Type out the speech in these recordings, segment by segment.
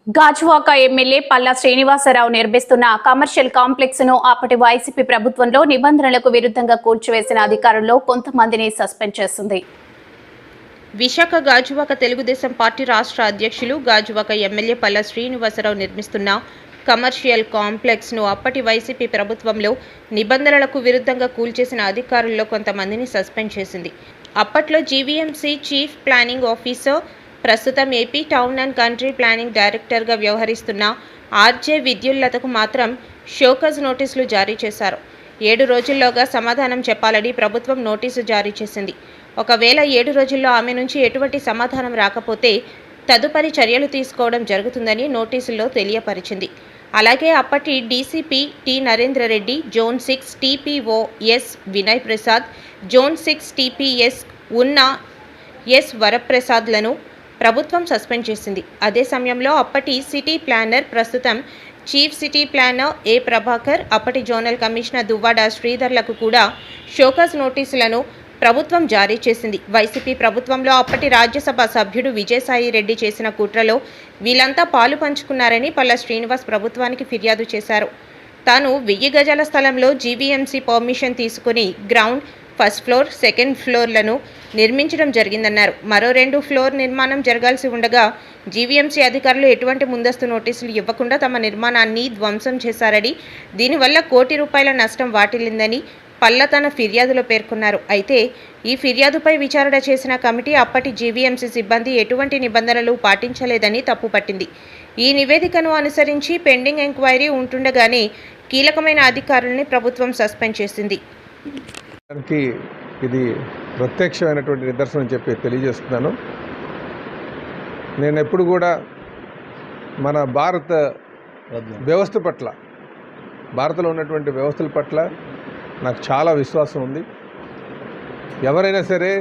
Gajuwaka MLA Palla Srinivasarao నిర్మిస్తున్న commercial complex ను అప్పటి వైసీపీ ప్రభుత్వంలో నిబంధనలకు విరుద్ధంగా కూల్చివేసిన అధికారుల్లో కొంతమందిని సస్పెండ్ చేసింది. విశాఖ గాజువాక తెలుగుదేశం పార్టీ రాష్ట్ర అధ్యక్షులు గాజువాక ఎమ్మెల్యే పల్లా శ్రీనివాసరావు నిర్మిస్తున్న కమర్షియల్ కాంప్లెక్స్ ను అప్పటి వైసీపీ ప్రభుత్వంలో నిబంధనలకు విరుద్ధంగా కూల్చేసిన అధికారుల్లో కొంతమందిని సస్పెండ్ చేసింది. అప్పట్లో జీవీఎంసీ చీఫ్ ప్లానింగ్ ఆఫీసర్, ప్రస్తుతం AP town and country planning డైరెక్టర్గా వ్యవహరిస్తున్న ఆర్జే విద్యుల్లతకు మాత్రం షోకాజ్ నోటీసులు జారీ చేశారు. 7 రోజుల్లోగా సమాధానం చెప్పాలని ప్రభుత్వం నోటీసు జారీ చేసింది. ఒకవేళ 7 రోజుల్లో ఆమె నుంచి ఎటువంటి సమాధానం రాకపోతే తదుపరి చర్యలు తీసుకోవడం జరుగుతుందని నోటీసుల్లో తెలియపరిచింది. అలాగే అప్పటి DCP T Narendrareddy, zone 6 TPO S Vinay Prasad, zone 6 TPS ఉన్న ఎస్ వరప్రసాద్లను ప్రభుత్వం సస్పెండ్ చేసింది. అదే సమయంలో అప్పటి సిటీ ప్లానర్, ప్రస్తుతం chief city planner A Prabhakar, అప్పటి జోనల్ కమిషనర్ దువ్వాడ శ్రీధర్లకు కూడా షోకాజ్ నోటీసులను ప్రభుత్వం జారీ చేసింది. వైసీపీ ప్రభుత్వంలో అప్పటి రాజ్యసభ సభ్యుడు విజయసాయి రెడ్డి చేసిన కుట్రలో వీళ్ళంతా పాలు పంచుకున్నారని పల్లా శ్రీనివాస్ ప్రభుత్వానికి ఫిర్యాదు చేశారు. తాను 1000 గజాల స్థలంలో జీవీఎంసీ పర్మిషన్ తీసుకుని గ్రౌండ్, ఫస్ట్ ఫ్లోర్, సెకండ్ ఫ్లోర్లను నిర్మించడం జరిగిందన్నారు. మరో 2 ఫ్లోర్ నిర్మాణం జరగాల్సి ఉండగా జీవీఎంసీ అధికారులు ఎటువంటి ముందస్తు నోటీసులు ఇవ్వకుండా తమ నిర్మాణాన్ని ధ్వంసం చేశారని, దీనివల్ల ₹1 కోటి నష్టం వాటిల్లిందని పల్లా తన ఫిర్యాదులో పేర్కొన్నారు. అయితే ఈ ఫిర్యాదుపై విచారణ చేసిన కమిటీ అప్పటి జీవీఎంసీ సిబ్బంది ఎటువంటి నిబంధనలు పాటించలేదని తప్పుపట్టింది. ఈ నివేదికను అనుసరించి పెండింగ్ ఎంక్వైరీ ఉంటుండగానే కీలకమైన అధికారుల్ని ప్రభుత్వం సస్పెండ్ చేసింది. ఇది ప్రత్యక్షమైనటువంటి నిదర్శనం అని చెప్పి తెలియజేస్తున్నాను. నేను ఎప్పుడు కూడా మన భారత వ్యవస్థ పట్ల, భారత్లో ఉన్నటువంటి వ్యవస్థల పట్ల నాకు చాలా విశ్వాసం ఉంది. ఎవరైనా సరే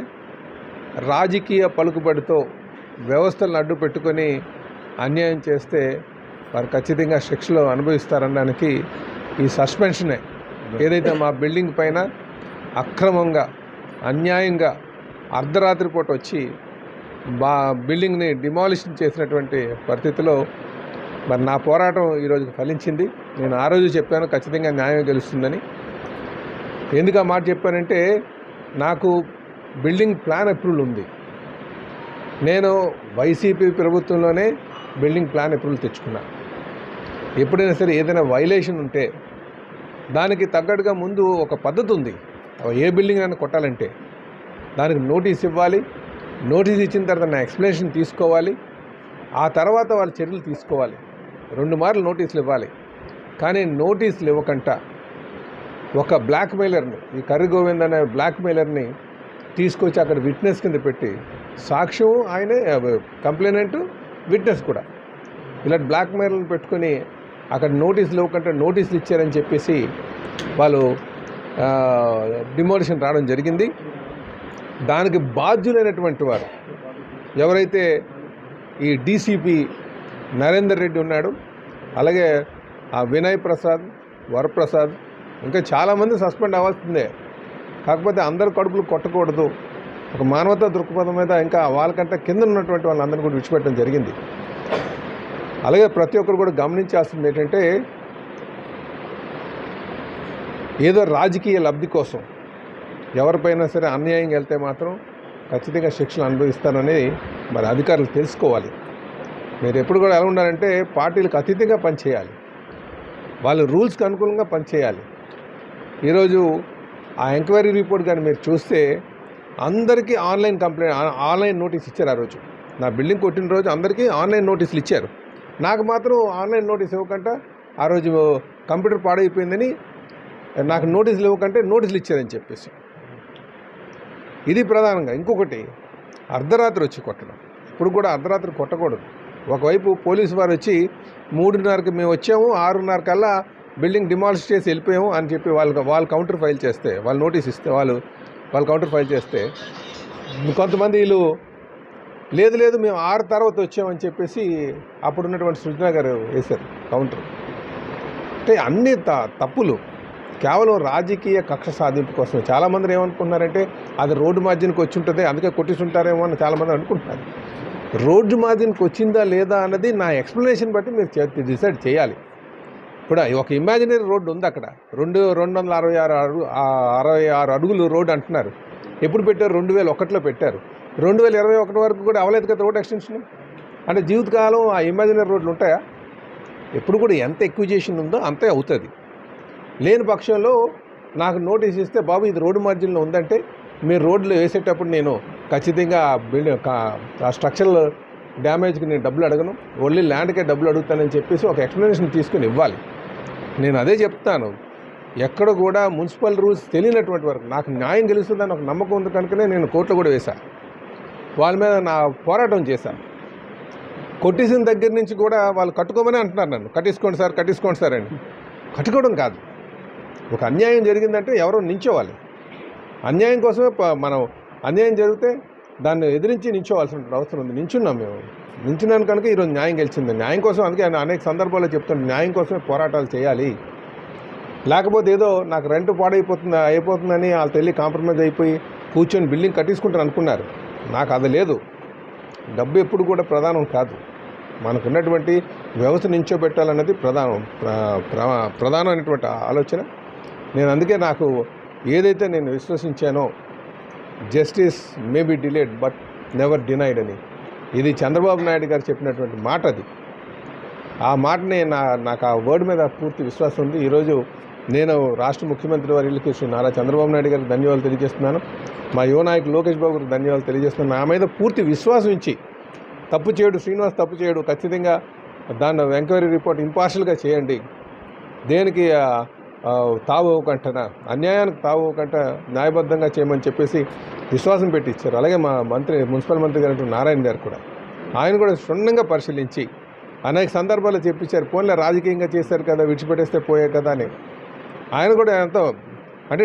రాజకీయ పలుకుబడితో వ్యవస్థలను అడ్డు పెట్టుకొని అన్యాయం చేస్తే వారు ఖచ్చితంగా శిక్షలు అనుభవిస్తారనడానికి ఈ సస్పెన్షనే. ఏదైతే మా బిల్డింగ్ పైన అక్రమంగా, అన్యాయంగా అర్ధరాత్రి పూట వచ్చి బిల్డింగ్ని డిమాలిషన్ చేసినటువంటి పరిస్థితిలో మరి నా పోరాటం ఈరోజు ఫలించింది. నేను ఆ రోజు చెప్పాను ఖచ్చితంగా న్యాయం గెలుస్తుందని. ఎందుకు ఆ మాట చెప్పానంటే, నాకు బిల్డింగ్ ప్లాన్ అప్రూవల్ ఉంది. నేను వైసీపీ ప్రభుత్వంలోనే బిల్డింగ్ ప్లాన్ అప్రూవల్ తెచ్చుకున్నాను. ఎప్పుడైనా సరే ఏదైనా వైలేషన్ ఉంటే దానికి తగ్గట్టుగా ముందు ఒక పద్ధతి ఉంది. ఏ బిల్డింగ్ అయినా కొట్టాలంటే దానికి నోటీస్ ఇవ్వాలి. నోటీస్ ఇచ్చిన తర్వాత నా ఎక్స్ప్లెనేషన్ తీసుకోవాలి. ఆ తర్వాత వాళ్ళు చర్యలు తీసుకోవాలి. 2 మార్లు నోటీసులు ఇవ్వాలి. కానీ నోటీసులు ఇవ్వకుండా ఒక బ్లాక్మెయిలర్ని, ఈ కర్రి గోవింద్ అనే బ్లాక్మెయిలర్ని తీసుకొచ్చి అక్కడ విట్నెస్ కింద పెట్టి, సాక్ష్యం ఆయనే, కంప్లైనెంట్, విట్నెస్ కూడా, ఇలాంటి బ్లాక్మెయిలర్ని పెట్టుకొని అక్కడ నోటీసులు ఇవ్వకుండా నోటీసులు ఇచ్చారని చెప్పేసి వాళ్ళు డిమోలిషన్ రావడం జరిగింది. దానికి బాధ్యులైనటువంటి వారు ఎవరైతే ఈ డీసీపీ నరేందర్ రెడ్డి ఉన్నాడు, అలాగే ఆ వినయ్ ప్రసాద్, వరప్రసాద్, ఇంకా చాలామంది సస్పెండ్ అవ్వాల్సిందే. కాకపోతే అందరు కడుపులు కొట్టకూడదు. ఒక మానవతా దృక్పథం మీద ఇంకా వాళ్ళకంటే కింద ఉన్నటువంటి వాళ్ళందరినీ కూడా విడిచిపెట్టడం జరిగింది. అలాగే ప్రతి ఒక్కరు కూడా గమనించాల్సింది ఏంటంటే, ఏదో రాజకీయ లబ్ధి కోసం ఎవరిపైనా సరే అన్యాయం వెళ్తే మాత్రం ఖచ్చితంగా శిక్షలు అనుభవిస్తారని మరి అధికారులు తెలుసుకోవాలి. మీరు ఎప్పుడు కూడా ఎలా ఉండాలంటే, పార్టీలకు అతీతంగా పనిచేయాలి, వాళ్ళు రూల్స్కి అనుకూలంగా పనిచేయాలి. ఈరోజు ఆ ఎంక్వైరీ రిపోర్ట్ కానీ మీరు చూస్తే అందరికీ ఆన్లైన్ నోటీస్ ఇచ్చారు. ఆ రోజు నా బిల్డింగ్ కొట్టిన రోజు అందరికీ ఆన్లైన్ నోటీసులు ఇచ్చారు. నాకు మాత్రం ఆన్లైన్ నోటీస్ ఇవ్వకుండా, ఆ రోజు కంప్యూటర్ పాడైపోయిందని నాకు నోటీసులు ఇవ్వకంటే నోటీసులు ఇచ్చారని చెప్పేసి. ఇది ప్రధానంగా. ఇంకొకటి, అర్ధరాత్రి వచ్చి కొట్టడం. ఇప్పుడు కూడా అర్ధరాత్రి కొట్టకూడదు. ఒకవైపు పోలీసు వారు వచ్చి 3:30కి మేము వచ్చాము, 6:30 కల్లా బిల్డింగ్ డిమాలిష్ చేసి వెళ్ళిపోయాము అని చెప్పి వాళ్ళు కౌంటర్ ఫైల్ చేస్తే, వాళ్ళు నోటీస్ ఇస్తే వాళ్ళు కౌంటర్ ఫైల్ చేస్తే, కొంతమంది వీళ్ళు లేదు మేము 6 తర్వాత వచ్చామని చెప్పేసి అప్పుడు ఉన్నటువంటి సృజన గారు వేశారు కౌంటర్. అంటే అన్ని తప్పులు కేవలం రాజకీయ కక్ష సాధింపు కోసమే. చాలామంది ఏమనుకుంటున్నారంటే అది రోడ్డు మధ్యనికి వచ్చి ఉంటుంది, అందుకే కొట్టిస్తుంటారేమో అని చాలామంది అనుకుంటున్నారు. రోడ్డు మార్జిన్కి వచ్చిందా లేదా అన్నది నా ఎక్స్ప్లెనేషన్ బట్టి మీరు డిసైడ్ చేయాలి. ఇప్పుడు ఒక ఇమాజినరీ రోడ్డు ఉంది అక్కడ 266 అడుగులు రోడ్డు అంటున్నారు. ఎప్పుడు పెట్టారు? 2001లో పెట్టారు. 2021 వరకు కూడా అవ్వలేదు కదా రోడ్ ఎక్స్టెన్షన్. అంటే జీవితకాలం ఆ ఇమాజినరీ రోడ్లు ఉంటాయా? ఎప్పుడు కూడా ఎంత ఎక్విజేషన్ ఉందో అంతే అవుతుంది. లేని పక్షంలో నాకు నోటీస్ ఇస్తే బాబు ఇది రోడ్డు మార్జిన్లో ఉందంటే మీరు రోడ్లు వేసేటప్పుడు నేను ఖచ్చితంగా ఆ స్ట్రక్చరల్ డ్యామేజ్కి నేను డబ్బులు అడగను, ఓన్లీ ల్యాండ్కే డబ్బులు అడుగుతానని చెప్పేసి ఒక ఎక్స్ప్లెనేషన్ తీసుకుని ఇవ్వాలి. నేను అదే చెప్తాను. ఎక్కడ కూడా మున్సిపల్ రూల్స్ తెలియనటువంటి వరకు నాకు న్యాయం గెలుస్తుందని ఒక నమ్మకం ఉంది కనుకనే నేను కోర్టులో కూడా వేశాను. వాళ్ళ మీద నా పోరాటం చేశాను. కొట్టేసిన దగ్గర నుంచి కూడా వాళ్ళు కట్టుకోమని అంటున్నారు నన్ను, కట్టేసుకోండి సార్ అని. కట్టుకోవడం కాదు, ఒక అన్యాయం జరిగిందంటే ఎవరో నించోవాలి. అన్యాయం కోసమే మనం అన్యాయం జరిగితే దాన్ని ఎదిరించి నించోవాల్సిన అవసరం ఉంది. నించున్నాం మేము, నించున్నాను కనుక ఈరోజు న్యాయం గెలిచింది. న్యాయం కోసం అందుకే అనేక సందర్భాల్లో చెప్తాను, న్యాయం కోసమే పోరాటాలు చేయాలి. లేకపోతే ఏదో నాకు రెంట్ అయిపోతుందని వాళ్ళతో వెళ్ళి కాంప్రమైజ్ అయిపోయి కూర్చొని బిల్డింగ్ కట్టించుకుంటారు అనుకున్నారు. నాకు అది లేదు. డబ్బు ఎప్పుడు కూడా ప్రధానం కాదు. మనకున్నటువంటి వ్యవస్థ నించోబెట్టాలన్నది ప్రధానమైనటువంటి ఆలోచన. నేను అందుకే నాకు ఏదైతే నేను విశ్వసించానో justice may be delayed but never denied అని, ఇది చంద్రబాబు నాయుడు గారు చెప్పినటువంటి మాట. అది ఆ మాటని నాకు ఆ వర్డ్ మీద పూర్తి విశ్వాసం ఉంది. ఈరోజు నేను రాష్ట్ర ముఖ్యమంత్రి వర్యులకి శ్రీ నారా చంద్రబాబు నాయుడు గారికి ధన్యవాదాలు తెలియజేస్తున్నాను. మా యువ నాయకులు లోకేష్ బాబు గారికి ధన్యవాదాలు తెలియజేస్తున్నాను. నా మీద పూర్తి విశ్వాసం ఇచ్చి శ్రీనివాస్ తప్పు చేయడు, ఖచ్చితంగా దాన్ని ఎంక్వైరీ రిపోర్ట్ ఇంపార్షియల్గా చేయండి, దేనికి తావు ఇవ్వకంటనా, అన్యాయానికి తావు ఇవ్వకంట న్యాయబద్ధంగా చేయమని చెప్పేసి విశ్వాసం పెట్టి ఇచ్చారు. అలాగే మా మున్సిపల్ మంత్రి గారు నారాయణ గారు కూడా, ఆయన కూడా క్షుణ్ణంగా పరిశీలించి అనేక సందర్భాల్లో చెప్పించారు. పోన్లే రాజకీయంగా చేశారు కదా, విడిచిపెట్టేస్తే పోయే కదా అని. ఆయన కూడా ఎంతో అంటే